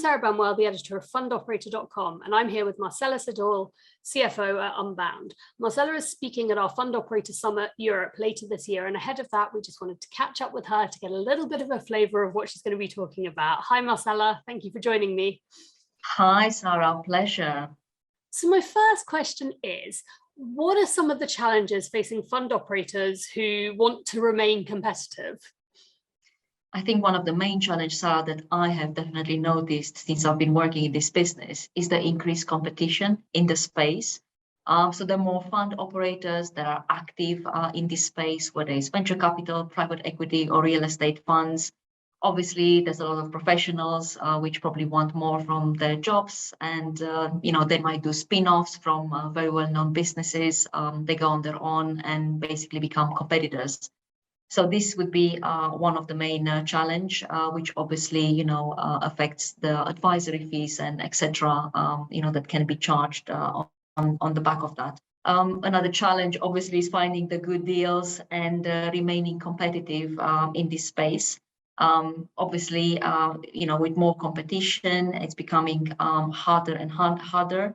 Sarah Bunwell, the editor of fundoperator.com, and I'm here with Marcela Siddall, CFO at Unbound. Marcela is speaking at our Fund Operator Summit Europe later this year, and ahead of that, we just wanted to catch up with her to get a little bit of a flavour of what she's going to be talking about. Hi, Marcela. Thank you for joining me. Hi, Sarah. Pleasure. So my first question is, what are some of the challenges facing fund operators who want to remain competitive? I think one of the main challenges, Sarah, that I have definitely noticed since I've been working in this business is the increased competition in the space. So the more fund operators that are active in this space, whether it's venture capital, private equity, or real estate funds, obviously there's a lot of professionals which probably want more from their jobs, and they might do spin-offs from very well-known businesses. They go on their own and basically become competitors. So this would be one of the main challenge, which obviously affects the advisory fees and etc. That can be charged on the back of that. Another challenge obviously is finding the good deals and remaining competitive in this space. Obviously, with more competition, it's becoming harder and harder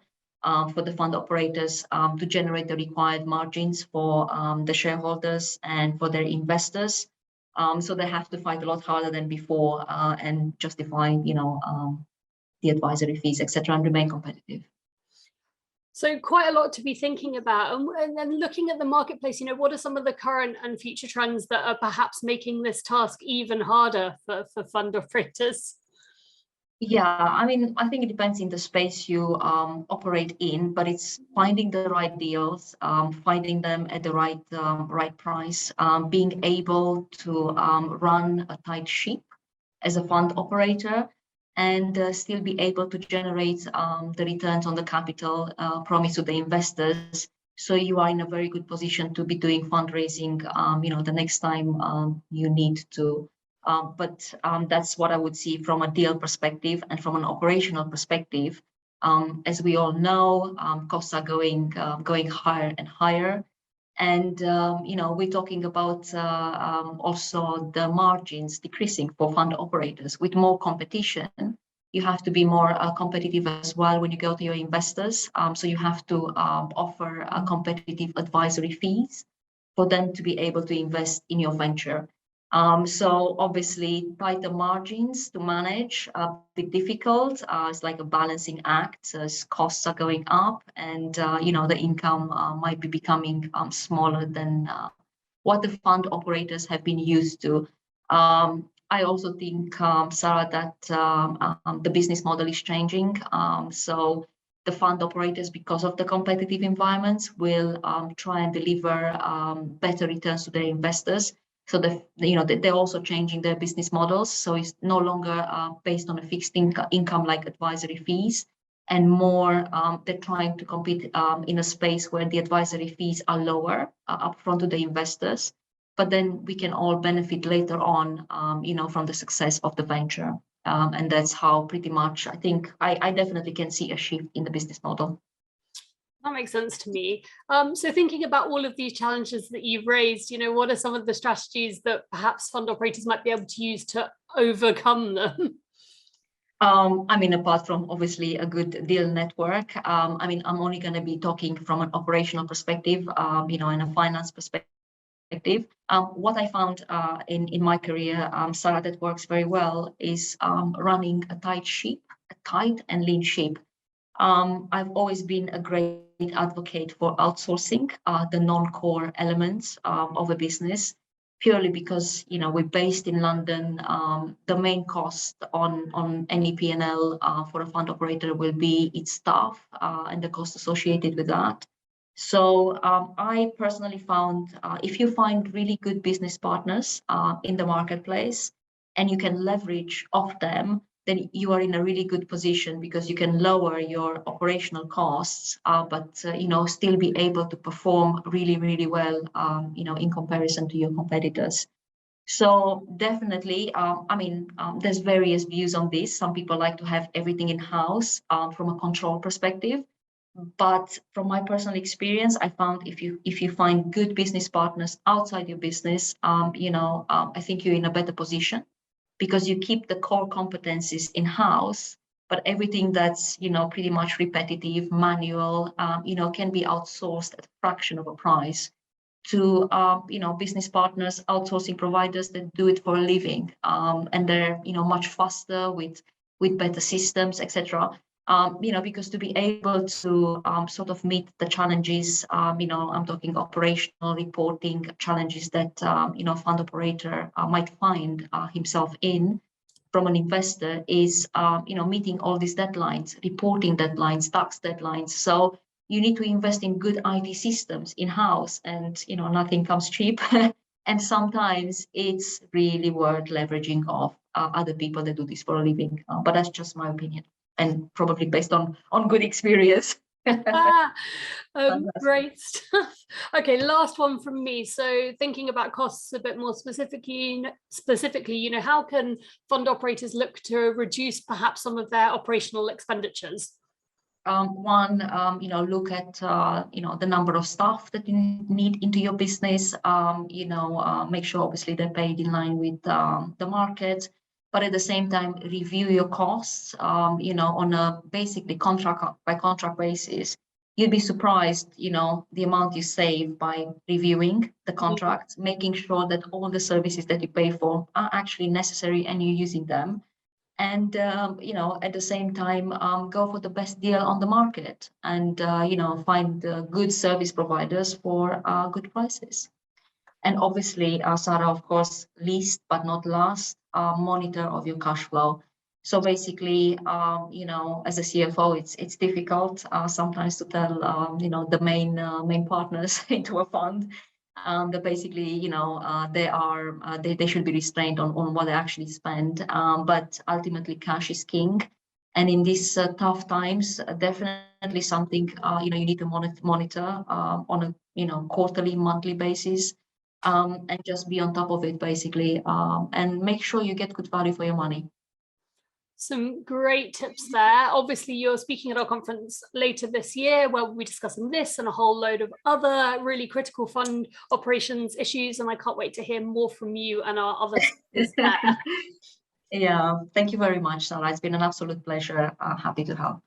for the fund operators to generate the required margins for the shareholders and for their investors. So they have to fight a lot harder than before and justify, the advisory fees, etc., and remain competitive. So quite a lot to be thinking about. And then looking at the marketplace, what are some of the current and future trends that are perhaps making this task even harder for fund operators? Yeah, I think it depends in the space you operate in, but it's finding the right deals, finding them at the right price, being able to run a tight ship as a fund operator, and still be able to generate the returns on the capital promised to the investors. So you are in a very good position to be doing fundraising, the next time you need to. But that's what I would see from a deal perspective and from an operational perspective. As we all know, costs are going higher and higher. And, we're talking about also the margins decreasing for fund operators. With more competition, you have to be more competitive as well when you go to your investors. So you have to offer competitive advisory fees for them to be able to invest in your venture. So obviously tighter margins to manage a bit difficult. It's like a balancing act as costs are going up, and the income might be becoming smaller than what the fund operators have been used to. I also think, Sarah, that the business model is changing. So the fund operators, because of the competitive environments, will try and deliver better returns to their investors. So they're also changing their business models. So it's no longer based on a fixed income like advisory fees, and more they're trying to compete in a space where the advisory fees are lower upfront to the investors, but then we can all benefit later on, from the success of the venture. And that's how pretty much I think I definitely can see a shift in the business model. That makes sense to me. So thinking about all of these challenges that you've raised, what are some of the strategies that perhaps fund operators might be able to use to overcome them? Apart from obviously a good deal network, I'm only going to be talking from an operational perspective, and a finance perspective. What I found in my career, Sarah, that works very well is running a tight and lean ship. I've always been a great advocate for outsourcing the non-core elements of a business, purely because we're based in London. The main cost on any P&L for a fund operator will be its staff and the cost associated with that. So I personally found if you find really good business partners in the marketplace and you can leverage off them, then you are in a really good position, because you can lower your operational costs, but still be able to perform really, really well, in comparison to your competitors. So definitely, there's various views on this. Some people like to have everything in-house from a control perspective. But from my personal experience, I found if you find good business partners outside your business, I think you're in a better position, because you keep the core competencies in-house, but everything that's, pretty much repetitive, manual, can be outsourced at a fraction of a price to, business partners, outsourcing providers that do it for a living, and they're, much faster with better systems, etc. Because to be able to sort of meet the challenges, I'm talking operational reporting challenges that, fund operator might find himself in from an investor is, meeting all these deadlines, reporting deadlines, tax deadlines. So you need to invest in good IT systems in-house, and, nothing comes cheap. And sometimes it's really worth leveraging off other people that do this for a living. But that's just my opinion, and probably based on good experience. Great stuff. Okay, last one from me. So thinking about costs a bit more specifically, how can fund operators look to reduce perhaps some of their operational expenditures? One, look at, the number of staff that you need into your business. Make sure obviously they're paid in line with the market, but at the same time, review your costs, on a basically contract by contract basis. You'd be surprised, the amount you save by reviewing the contract, making sure that all the services that you pay for are actually necessary and you're using them. And, at the same time, go for the best deal on the market and, find good service providers for good prices. And obviously, Sarah, of course, least but not last, monitor of your cash flow. So basically, as a CFO, it's difficult sometimes to tell, the main partners into a fund that basically, they should be restrained on what they actually spend. But ultimately, cash is king. And in these tough times, definitely something, you need to monitor on a, quarterly, monthly basis. And just be on top of it, basically, and make sure you get good value for your money. Some great tips there. Obviously, you're speaking at our conference later this year where we'll be discussing this and a whole load of other really critical fund operations issues, and I can't wait to hear more from you and our other speakers there. Yeah, thank you very much, Sarah. It's been an absolute pleasure. Happy to help.